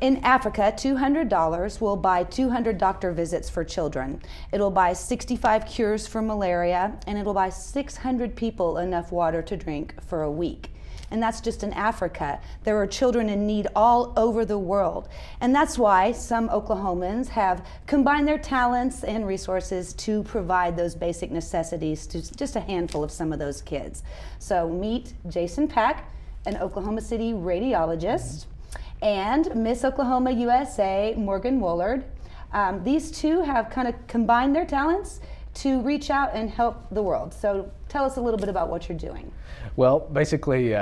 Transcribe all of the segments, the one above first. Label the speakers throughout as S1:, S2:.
S1: In Africa, $200 will buy 200 doctor visits for children. It'll buy 65 cures for malaria, and it'll buy 600 people enough water to drink for a week. And that's just in Africa. There are children in need all over the world. And that's why some Oklahomans have combined their talents and resources to provide those basic necessities to just a handful of some of those kids. So meet Jason Pack, an Oklahoma City radiologist, and Miss Oklahoma USA, Morgan Woolard. These two have kind of combined their talents to reach out and help the world. So tell us a little bit about what you're doing.
S2: Well, basically,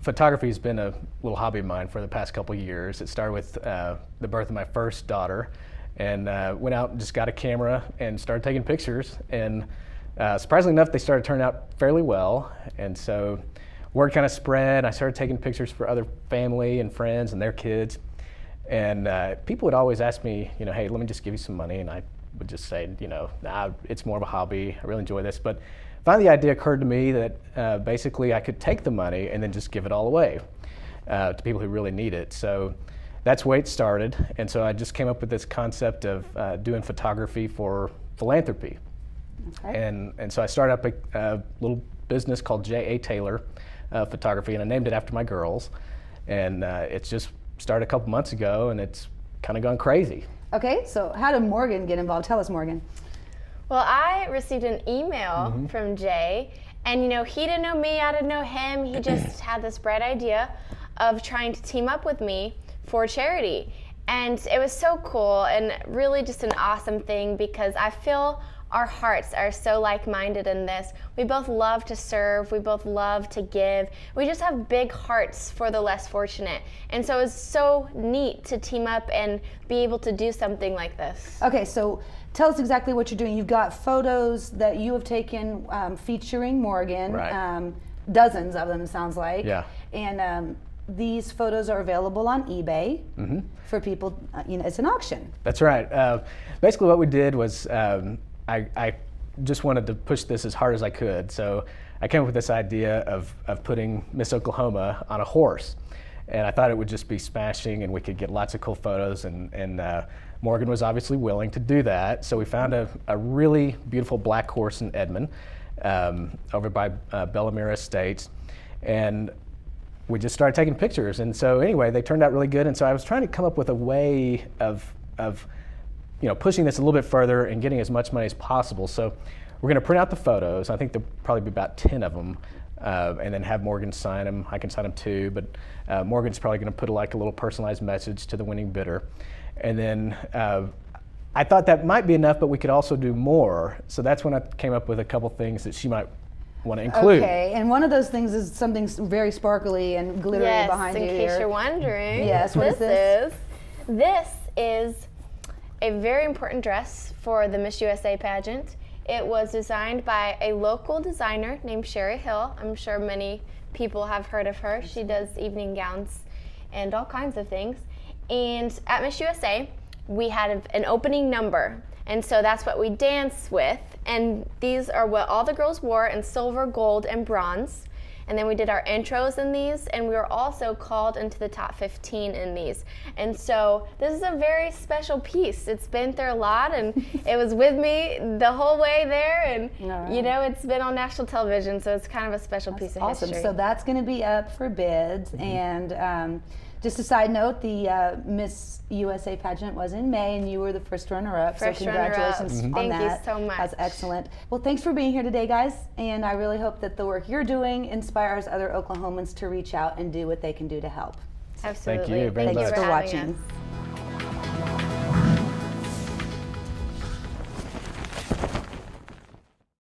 S2: photography has been a little hobby of mine for the past couple of years. It started with the birth of my first daughter, and went out and just got a camera and started taking pictures. And surprisingly enough, they started turning out fairly well. And so word kind of spread. I started taking pictures for other family and friends and their kids. And people would always ask me, hey, let me just give you some money. And I would just say, nah, it's more of a hobby. I really enjoy this. But finally, the idea occurred to me that basically I could take the money and then just give it all away to people who really need it. So that's the way it started. And so I just came up with this concept of doing photography for philanthropy. Okay. And so I started up a little business called J.A. Taylor Photography, and I named it after my girls. And it's just started a couple months ago, and it's kind of gone crazy.
S1: Okay, so how did Morgan get involved? Tell us, Morgan.
S3: Well, I received an email from Jay, and he didn't know me, I didn't know him. He just had this bright idea of trying to team up with me for charity. And it was so cool and really just an awesome thing, because I feel our hearts are so like-minded in this. We both love to serve, we both love to give. We just have big hearts for the less fortunate. And so it's so neat to team up and be able to do something like this.
S1: Okay, so tell us exactly what you're doing. You've got photos that you have taken featuring Morgan.
S2: Right.
S1: Dozens of them, sounds like.
S2: Yeah.
S1: And these photos are available on eBay for people. It's an auction.
S2: That's right. Basically what we did was I just wanted to push this as hard as I could. So I came up with this idea of putting Miss Oklahoma on a horse. And I thought it would just be smashing and we could get lots of cool photos. And Morgan was obviously willing to do that. So we found a really beautiful black horse in Edmond over by Bellamira Estates. And we just started taking pictures. And so anyway, they turned out really good. And so I was trying to come up with a way of pushing this a little bit further and getting as much money as possible. So we're going to print out the photos. I think there'll probably be about 10 of them, and then have Morgan sign them. I can sign them too, but Morgan's probably going to put a little personalized message to the winning bidder. And then I thought that might be enough, but we could also do more. So that's when I came up with a couple things that she might want to include.
S1: Okay, and one of those things is something very sparkly and glittery behind you here.
S3: Yes, in case you're wondering.
S1: Yes, what is this?
S3: This is a very important dress for the Miss USA pageant. It was designed by a local designer named Sherry Hill. I'm sure many people have heard of her. She does evening gowns and all kinds of things. And at Miss USA, we had an opening number. And so that's what we dance with. And these are what all the girls wore in silver, gold, and bronze. And then we did our intros in these, and we were also called into the top 15 in these. And so this is a very special piece. It's been through a lot, and it was with me the whole way there. And it's been on national television, so it's kind of a special piece of history.
S1: Awesome. So that's going to be up for bids. And just a side note, the Miss USA pageant was in May, and you were the first runner-up. So congratulations on that.
S3: Thank you so much.
S1: That's excellent. Well, thanks for being here today, guys. And I really hope that the work you're doing inspires other Oklahomans to reach out and do what they can do to help.
S3: Absolutely.
S2: Thank you very much
S1: for watching.